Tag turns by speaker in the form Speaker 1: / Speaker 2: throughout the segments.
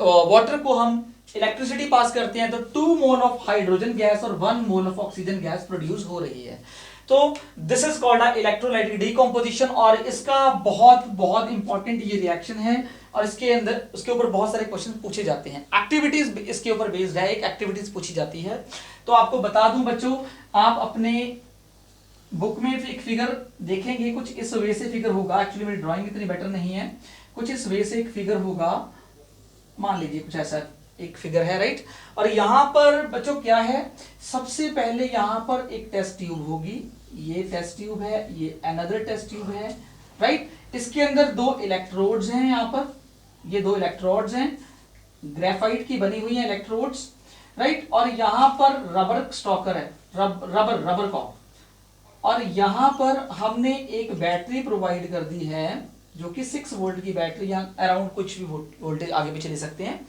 Speaker 1: Water को हम electricity pass करते हैं तो 2 मोल ऑफ हाइड्रोजन गैस और 1 mole of oxygen gas produce हो रही है। तो this is called electrolytic decomposition, और इसका बहुत बहुत इंपॉर्टेंट ये रिएक्शन है, और इसके अंदर उसके ऊपर बहुत सारे क्वेश्चन पूछे जाते हैं। एक्टिविटीज इसके ऊपर बेस्ड है, एक एक्टिविटीज पूछी जाती है। तो आपको बता दूं बच्चों, आप अपने बुक में एक फिगर देखेंगे, कुछ इस वे से फिगर होगा। एक्चुअली मेरी ड्राइंग इतनी बेटर नहीं है, कुछ इस वे से एक फिगर होगा, मान लीजिए कुछ ऐसा एक फिगर है, राइट। और यहां पर बच्चों क्या है, सबसे पहले यहां पर एक टेस्ट ट्यूब होगी, ये टेस्ट ट्यूब है, ये अनदर टेस्ट ट्यूब है, राइट। इसके अंदर 2 इलेक्ट्रोड्स हैं, यहां पर ये 2 इलेक्ट्रोड्स हैं, ग्रेफाइट की बनी हुई है इलेक्ट्रोड्स, राइट। और यहां पर रबर स्टॉकर है, रबर कॉक, और यहां पर हमने एक बैटरी प्रोवाइड कर दी है जो कि 6 वोल्ट की बैटरी, या अराउंड कुछ भी वोल्टेज आगे पीछे ले सकते हैं,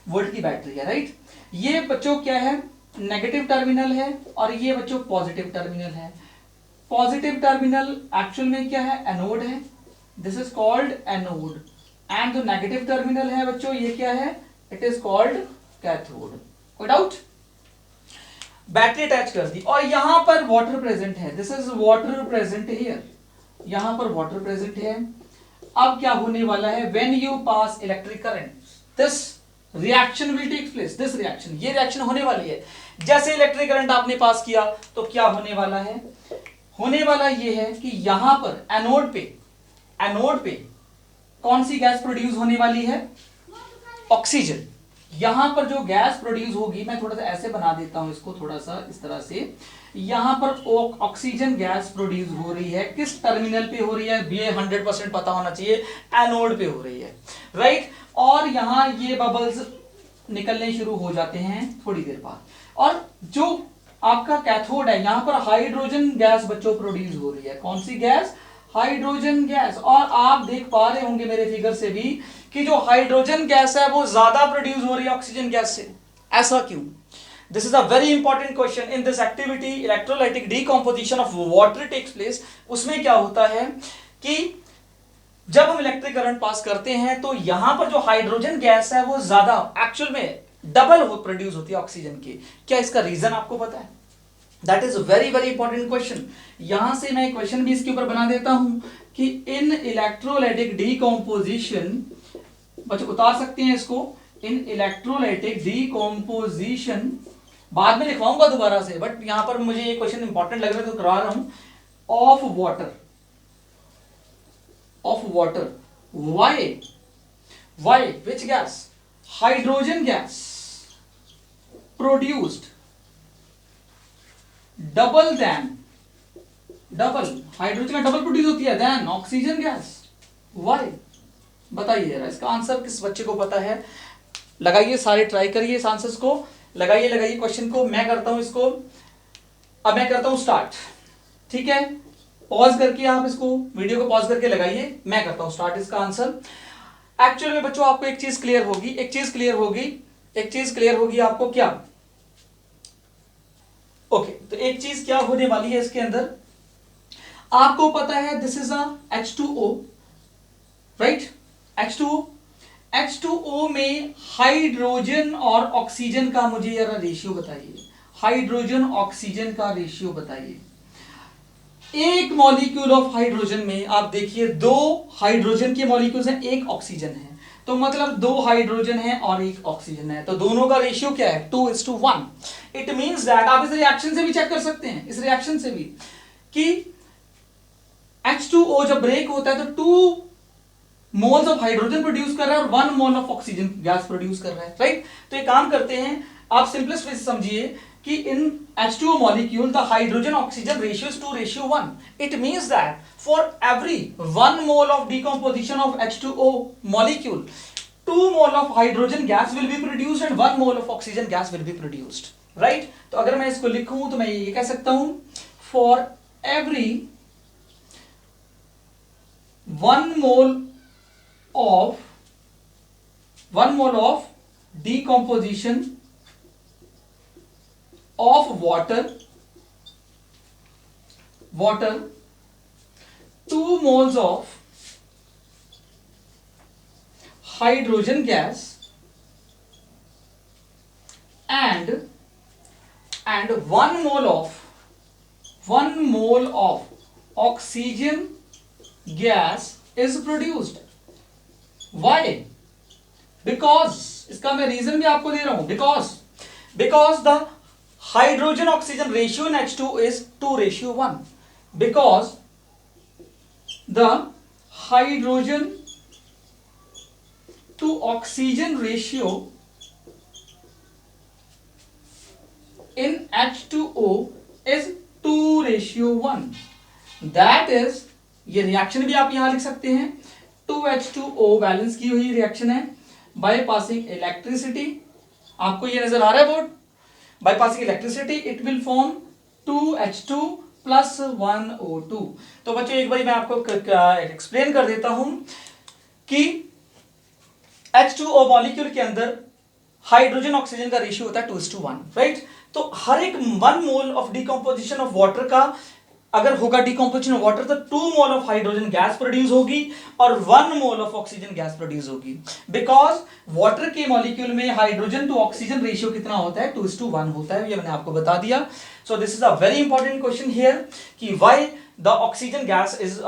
Speaker 1: वोल्ट की बैटरी है, राइट। ये बच्चों क्या है, नेगेटिव टर्मिनल है, और ये बच्चों पॉजिटिव टर्मिनल है। पॉजिटिव टर्मिनल एक्चुअल में क्या है, एनोड है, this is called anode, and जो नेगेटिव टर्मिनल है बच्चों ये क्या है, इट इज कॉल्ड कैथोड। कोई डाउट? बैटरी अटैच कर दी, और यहां पर वाटर प्रेजेंट है, this is water present here, यहां पर वाटर प्रेजेंट है। अब क्या होने वाला है, when you pass electric current, this reaction will take place, this reaction, ये रिएक्शन होने वाली है। जैसे इलेक्ट्रिक करंट आपने पास किया तो क्या होने वाला है, होने वाला ये है कि यहां पर एनोड पे कौन सी गैस प्रोड्यूस होने वाली है, ऑक्सीजन। यहां पर जो गैस प्रोड्यूस होगी, मैं थोड़ा सा ऐसे बना देता हूं इसको, थोड़ा सा इस तरह से, यहां पर ऑक्सीजन गैस प्रोड्यूस हो रही है, किस टर्मिनल पे हो रही है, ये 100% पता होना चाहिए, एनोड पे हो रही है, राइट। और यहां ये बबल्स निकलने शुरू हो जाते हैं थोड़ी देर बाद, और जो आपका कैथोड है, यहां पर हाइड्रोजन गैस बच्चों प्रोड्यूस हो रही है, कौन सी गैस, हाइड्रोजन गैस। और आप देख पा रहे होंगे मेरे फिगर से भी कि जो हाइड्रोजन गैस है वो ज्यादा प्रोड्यूस हो रही है ऑक्सीजन गैस से, ऐसा क्यों? This is a very important question. In this activity electrolytic decomposition of water takes place. उसमें क्या होता है कि जब हम इलेक्ट्रिक करंट पास करते हैं तो यहां पर जो हाइड्रोजन गैस है वो ज्यादा, एक्चुअल में डबल प्रोड्यूस होती है ऑक्सीजन की। क्या इसका रीजन आपको पता है? That is very very important question. यहां से मैं क्वेश्चन भी इसके ऊपर बना देता हूं कि इन इलेक्ट्रोलाइटिक डीकंपोजिशन, बच्चों उतार सकते हैं इसको, इन इलेक्ट्रोलाइटिक डीकंपोजिशन, बाद में लिखवाऊंगा दोबारा से, बट यहां पर मुझे ये क्वेश्चन इंपॉर्टेंट लग रहा है तो करवा रहा हूं। Of water, why which gas, hydrogen gas produced double hydrogen का डबल प्रोड्यूस होती है देन ऑक्सीजन गैस, वाई? बताइए जरा, इसका आंसर किस बच्चे को पता है? लगाइए, सारे ट्राई करिए इस आंसर्स को, लगाइए क्वेश्चन को। मैं करता हूं इसको, अब मैं करता हूं स्टार्ट, ठीक है। पॉज करके आप इसको वीडियो को पॉज करके लगाइए, मैं करता हूं स्टार्ट इसका आंसर। एक्चुअल में बच्चों आपको एक चीज क्लियर होगी आपको, क्या? ओके, तो एक चीज क्या होने वाली है इसके अंदर, आपको पता है this is a H2O, right, H2O में हाइड्रोजन और ऑक्सीजन का मुझे जरा रेशियो बताइए, हाइड्रोजन ऑक्सीजन का रेशियो बताइए। एक मॉलिक्यूल ऑफ हाइड्रोजन में आप देखिए 2 हाइड्रोजन के मॉलिक्यूल्स हैं, 1 ऑक्सीजन है, तो मतलब 2 हाइड्रोजन है और 1 ऑक्सीजन है, तो दोनों का रेशियो क्या है, 2:1। इट मींस दैट, आप इस रिएक्शन से भी चेक कर सकते हैं, इस रिएक्शन से भी, कि H2O जब ब्रेक होता है तो 2 मोल्स ऑफ हाइड्रोजन प्रोड्यूस कर रहा है और 1 mole of oxygen gas produce कर रहा है, राइट। तो एक काम करते हैं, आप सिंपलेस्ट वे से समझिए कि in H2O molecule the hydrogen oxygen ratio is 2:1. It means that for every 1 mole of decomposition of H2O molecule, 2 mole of hydrogen gas will be produced and 1 mole of oxygen gas will be produced, right? तो अगर मैं इसको लिखूं तो मैं ये कह सकता हूं, for every 1 mole of decomposition of water, 2 moles of hydrogen gas and 1 mole of oxygen gas is produced. Why? Because, इसका मैं रीजन भी आपको दे रहा हूं, because the hydrogen oxygen ratio in H2 is 2:1. Because the hydrogen to oxygen ratio in H2O is 2:1. That is, ये reaction भी आप यहां लिख सकते हैं, 2H2O बैलेंस की हुई रिएक्शन है बाय पासिंग इलेक्ट्रिसिटी. आपको ये नजर आ रहा है board? By passing electricity it will form 2H2 plus 1O2. तो बच्चों एक बार मैं आपको एक्सप्लेन कर देता हूं कि H2O मॉलिक्यूल के अंदर हाइड्रोजन ऑक्सीजन का रेशियो होता है 2:1, राइट. तो हर एक 1 mole of decomposition of water का अगर होगा डिकम्पोजिशन ऑफ वाटर तो 2 mole of hydrogen gas produce होगी और 1 mole of oxygen gas produce होगी. बिकॉज वाटर के मॉलिक्यूल में हाइड्रोजन टू ऑक्सीजन रेशियो कितना होता है? 2:1 होता है. ये मैंने आपको बता दिया. So this is a very important question here कि why the oxygen gas is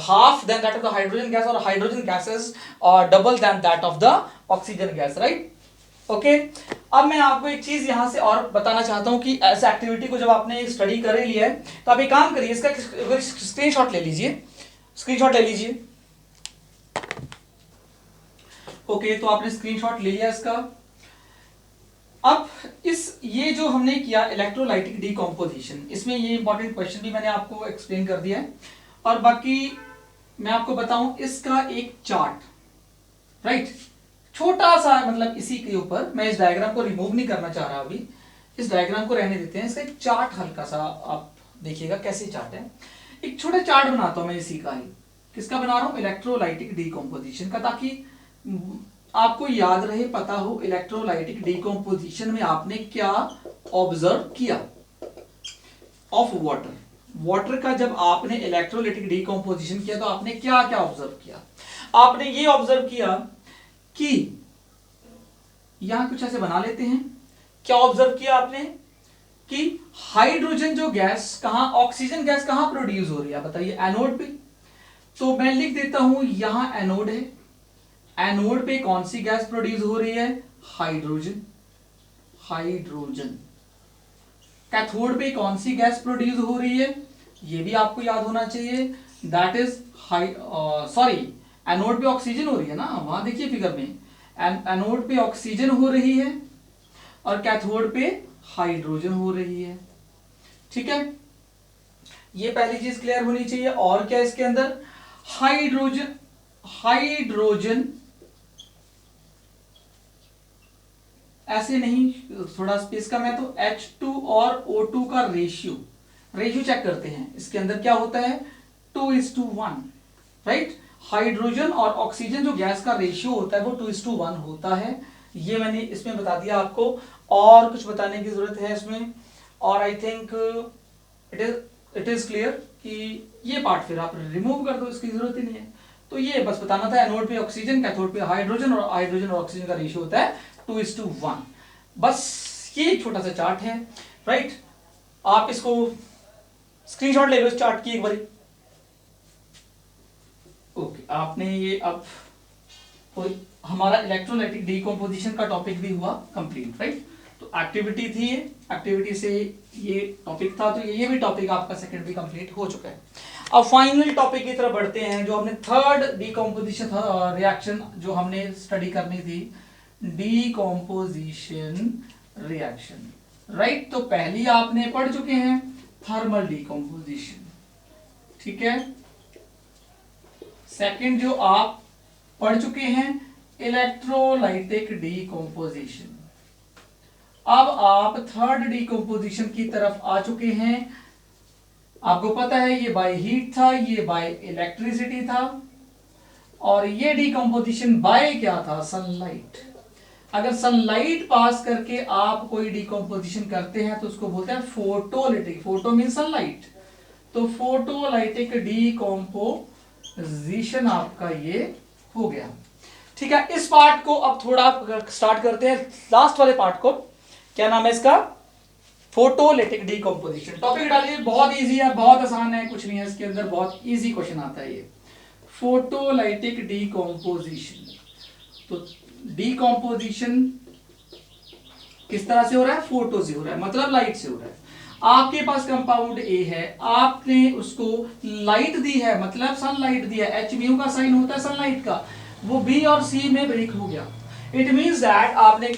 Speaker 1: half than that of the hydrogen gas और hydrogen gas is double than that of the oxygen gas, right. Okay, अब मैं आपको एक चीज यहां से और बताना चाहता हूं कि ऐसे एक्टिविटी को जब आपने स्टडी कर लिया है तो आप एक काम करिए, इसका स्क्रीनशॉट ले लीजिए. ओके, तो आपने स्क्रीनशॉट ले लिया इसका. अब ये जो हमने किया इलेक्ट्रोलाइटिक डीकंपोजिशन, इसमें ये इंपॉर्टेंट क्वेश्चन भी मैंने आपको एक्सप्लेन कर दिया है और बाकी मैं आपको बताऊं इसका एक चार्ट, राइट. छोटा सा, मतलब इसी के ऊपर मैं इस डायग्राम को रिमूव नहीं करना चाह रहा अभी, इस डायग्राम को रहने देते हैं. इसका एक चार्ट हल्का सा आप देखिएगा कैसे चार्ट है. एक छोटा चार्ट बनाता हूं मैं इसी का ही. किसका बना रहा हूं? इलेक्ट्रोलाइटिक डीकंपोजिशन का, ताकि आपको याद रहे, पता हो इलेक्ट्रोलाइटिक डीकंपोजिशन में आपने क्या ऑब्जर्व किया ऑफ वाटर का. जब आपने इलेक्ट्रोलाइटिक डीकंपोजिशन किया तो आपने क्या क्या ऑब्जर्व किया? आपने ये ऑब्जर्व किया कि यहां कुछ ऐसे बना लेते हैं. क्या ऑब्जर्व किया आपने कि हाइड्रोजन जो गैस कहां, ऑक्सीजन गैस कहां प्रोड्यूस हो रही है? बताइए, एनोड पे. तो मैं लिख देता हूं यहां एनोड है. एनोड पे कौन सी गैस प्रोड्यूस हो रही है? हाइड्रोजन. कैथोड पे कौन सी गैस प्रोड्यूस हो रही है? ये भी आपको याद होना चाहिए, दैट इज एनोड पे ऑक्सीजन हो रही है ना, वहां देखिए फिगर में, एनोड पे ऑक्सीजन हो रही है और कैथोड पे हाइड्रोजन हो रही है. ठीक है, ये पहली चीज क्लियर होनी चाहिए. और क्या इसके अंदर? हाइड्रोजन ऐसे नहीं, थोड़ा स्पेस कम है, तो H2 और O2 का रेशियो चेक करते हैं. इसके अंदर क्या होता है? 2:1, राइट. हाइड्रोजन और ऑक्सीजन जो गैस का रेशियो होता है वो 2:1 होता है. ये मैंने इसमें बता दिया आपको. और कुछ बताने की जरूरत है इसमें? और I think it is clear कि ये पार्ट फिर आप रिमूव कर दो, इसकी जरूरत ही नहीं है. तो ये बस बताना था, एनोड पे ऑक्सीजन, कैथोड पे हाइड्रोजन, और हाइड्रोजन और ऑक्सीजन का रेशियो होता है 2:1. बस ये एक छोटा सा चार्ट है, राइट. आप इसको स्क्रीनशॉट ले लो इस चार्ट की एक बार. ओके, आपने ये अब तो हमारा इलेक्ट्रोलाइटिक डीकंपोजिशन का टॉपिक भी हुआ कंप्लीट, राइट. तो एक्टिविटी थी ये, एक्टिविटी से ये टॉपिक था, तो ये भी टॉपिक आपका सेकंड भी कंप्लीट हो चुका है. अब फाइनल टॉपिक की तरफ बढ़ते हैं, जो हमने थर्ड डीकंपोजिशन रिएक्शन जो हमने स्टडी करनी थी, डीकंपोजिशन रिएक्शन, राइट. तो पहली आपने पढ़ चुके हैं थर्मल डीकंपोजिशन, ठीक है. सेकंड जो आप पढ़ चुके हैं इलेक्ट्रोलाइटिक डीकंपोजिशन. अब आप थर्ड डीकंपोजिशन की तरफ आ चुके हैं. आपको पता है ये बाय हीट था, ये बाय इलेक्ट्रिसिटी था, और ये डीकंपोजिशन बाय क्या था? सनलाइट. अगर सनलाइट पास करके आप कोई डीकंपोजिशन करते हैं तो उसको बोलते हैं फोटोलिटिक. फोटो मीन सनलाइट, तो फोटोलाइटिक डीकंपोजिशन आपका ये हो गया. ठीक है, इस पार्ट को अब थोड़ा स्टार्ट करते हैं, लास्ट वाले पार्ट को. क्या नाम है इसका? Photolytic decomposition. टॉपिक डालिए, बहुत इजी है, बहुत आसान है, कुछ नहीं है इसके अंदर, बहुत इजी क्वेश्चन आता है ये। फोटोलाइटिक डीकंपोजिशन, तो डीकंपोजिशन किस तरह से हो रहा है? फोटो से हो रहा है, मतलब लाइट से हो रहा है। आपके पास कंपाउंड ए है, आपने उसको लाइट दी है, मतलब सनलाइट दी है, एच म्यू का साइन होता है सनलाइट का, वो बी और सी में ब्रेक हो गया। इट मींस दैट आपने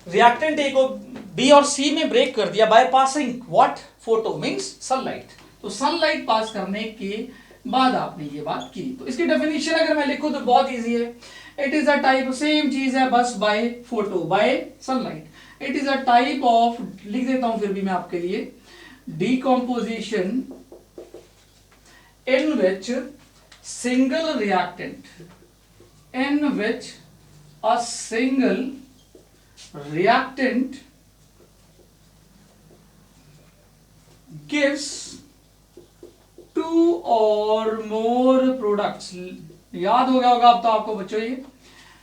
Speaker 1: रिएक्टेंट ए को बी और सी में ब्रेक कर दिया by passing what? Photo means sunlight. तो सनलाइट पास करने के बाद आपने ये बात की। तो इसकी डेफिनेशन अगर मैं लिखूं तो बहुत इजी है। It is a type, same चीज है बस by photo, by sunlight. It is a type of, लिख देता हूं फिर भी मैं आपके लिए, decomposition in which single reactant, in which a single reactant gives two or more products। याद हो गया होगा अब तो आपको बच्चों ये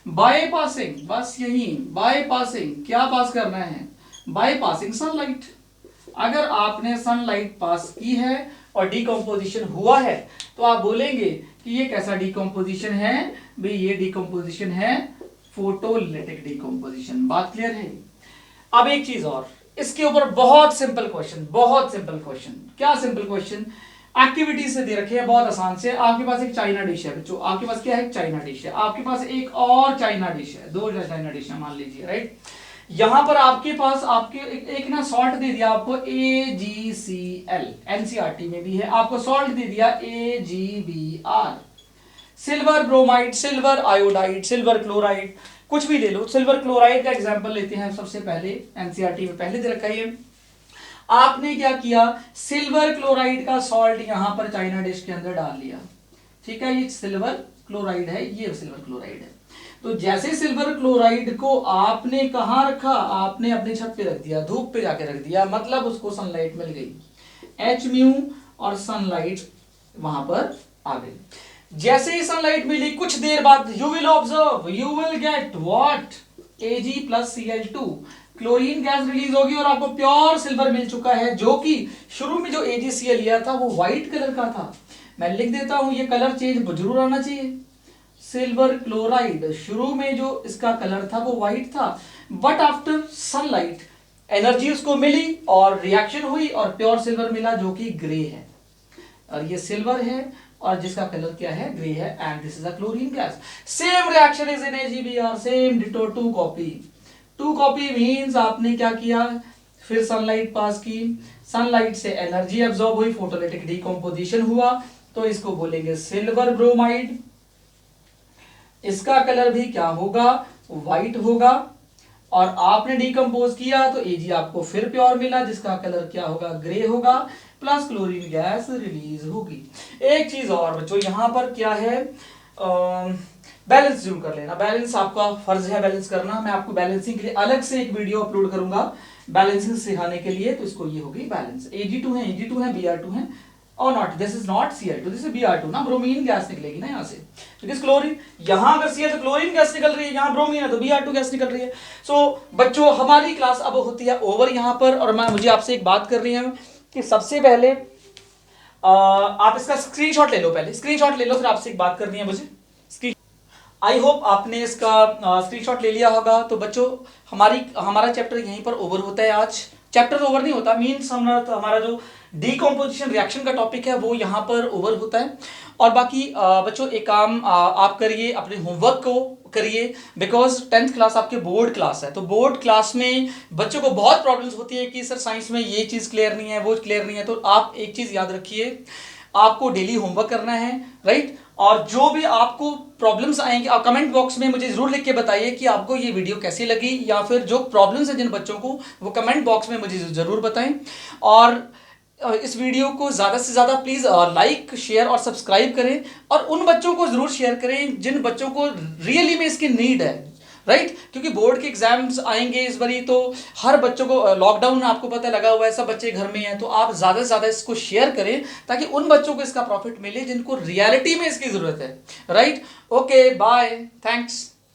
Speaker 1: बाय पासिंग, बस यही बाय पासिंग, क्या पास करना है? By passing sunlight. अगर आपने सनलाइट पास की है और डीकंपोजिशन हुआ है तो आप बोलेंगे कि ये कैसा डीकंपोजिशन है? भाई ये डीकंपोजिशन है फोटोलिटिक डीकंपोजिशन। बात क्लियर है? अब एक चीज और, इसके ऊपर बहुत सिंपल क्वेश्चन, बहुत सिंपल क्वेश्चन। क्या सिंपल क्वेश्चन? एक्टिविटी से दे रखे हैं बहुत आसान से। आपके पास एक चाइना डिश है बच्चों, आपके पास क्या है? चाइना डिश है। आपके पास एक और चाइना डिश है, दो चाइना डिश है मान लीजिए, राइट। यहां पर आपके पास आपके एक ना सॉल्ट दे दिया आपको AgCl, एनसीईआरटी में भी है, आपको सॉल्ट दे दिया AgBr, silver bromide, silver iodide, silver chloride, कुछ भी ले लो। सिल्वर क्लोराइड का एग्जांपल लेते हैं सबसे पहले, एनसीईआरटी में पहले दे रखा है। आपने क्या किया? सिल्वर क्लोराइड का सॉल्ट यहां पर चाइना डिश के अंदर डाल लिया, ठीक है। ये सिल्वर क्लोराइड है, ये सिल्वर क्लोराइड है। तो जैसे सिल्वर क्लोराइड को आपने कहां रखा? आपने अपनी छत पे रख दिया, धूप पे जाके रख दिया, मतलब उसको सनलाइट मिल गई, एच म्यू और सनलाइट वहां पर आ गई। जैसे ही सनलाइट मिली कुछ देर बाद you will observe, you will get what? Ag+Cl2, chlorine gas release होगी और आपको प्योर सिल्वर मिल चुका है, जो कि शुरू में जो AgCl लिया था वो व्हाइट कलर का था। मैं लिख देता हूं, ये कलर चेंज जरूर आना चाहिए। सिल्वर क्लोराइड शुरू में जो इसका कलर था वो व्हाइट था, बट आफ्टर सनलाइट एनर्जी उसको मिली और रिएक्शन हुई और प्योर सिल्वर मिला जो कि ग्रे है। और ये सिल्वर है और जिसका कलर क्या है? ग्रे है, and this is a chlorine gas. Same reaction is in AgBr, same ditto, to copy. To copy means आपने क्या किया? फिर सनलाइट पास की, सनलाइट से एनर्जी एब्जॉर्ब हुई, फोटोलिटिक डीकंपोजिशन हुआ, तो इसको बोलेंगे सिल्वर ब्रोमाइड। इसका कलर भी क्या होगा? व्हाइट होगा। और आपने डीकंपोज किया तो Ag आपको फिर प्योर मिला, जिसका कलर क्या होगा? ग्रे होगा, प्लस क्लोरीन गैस रिलीज होगी। एक चीज और बच्चों, यहां पर क्या है? बैलेंस जरूर कर लेना, बैलेंस आपका फर्ज है बैलेंस करना। मैं आपको बैलेंसिंग के लिए अलग से एक वीडियो अपलोड करूंगा बैलेंसिंग सिखाने के लिए, तो इसको ये होगी बैलेंस। Ag2 है, Ag2 है, Br2 है, और not, this is not Cl2, this is Br2 ना, ब्रोमीन गैस निकलेगी ना यहाँ से, बिकॉज क्लोरीन, यहां अगर Cl तो क्लोरीन गैस निकल रही है, यहाँ ब्रोमीन है तो Br2 गैस निकल रही है। सो बच्चों हमारी क्लास अब होती है ओवर यहाँ पर, और मैं मुझे आपसे एक बात कर रही है कि सबसे पहले आप इसका स्क्रीनशॉट ले लो, पहले स्क्रीनशॉट ले लो, फिर आपसे एक बात करनी है मुझे। आई होप आपने इसका स्क्रीनशॉट ले लिया होगा। तो बच्चों हमारा चैप्टर यहीं पर ओवर होता है। आज चैप्टर ओवर नहीं होता, मीन्स हमारा जो डीकंपोजिशन रिएक्शन का टॉपिक है वो यहाँ पर ओवर होता है। और बाकी बच्चों एक काम आप करिए, अपने होमवर्क को करिए, बिकॉज 10th क्लास आपके बोर्ड क्लास है। तो बोर्ड क्लास में बच्चों को बहुत प्रॉब्लम्स होती है कि सर साइंस में ये चीज़ क्लियर नहीं है, वो क्लियर नहीं है। तो आप एक चीज़ याद रखिए, आपको डेली होमवर्क करना है, राइट। और जो भी आपको प्रॉब्लम्स आएंगे आप कमेंट बॉक्स में मुझे जरूर लिख के बताइए कि आपको ये वीडियो कैसी लगी, या फिर जो प्रॉब्लम्स हैं जिन बच्चों को, वो कमेंट बॉक्स में मुझे जरूर बताएं। और इस वीडियो को ज़्यादा से ज़्यादा प्लीज़ लाइक, शेयर और सब्सक्राइब करें, और उन बच्चों को ज़रूर शेयर करें जिन बच्चों को रियली में इसकी नीड है, राइट। क्योंकि बोर्ड के एग्जाम्स आएंगे इस बारी, तो हर बच्चों को, लॉकडाउन आपको पता है लगा हुआ है, सब बच्चे घर में हैं, तो आप ज़्यादा से ज़्यादा इसको शेयर करें ताकि उन बच्चों को इसका प्रॉफिट मिले जिनको रियलिटी में इसकी ज़रूरत है, राइट। Okay, bye, thanks.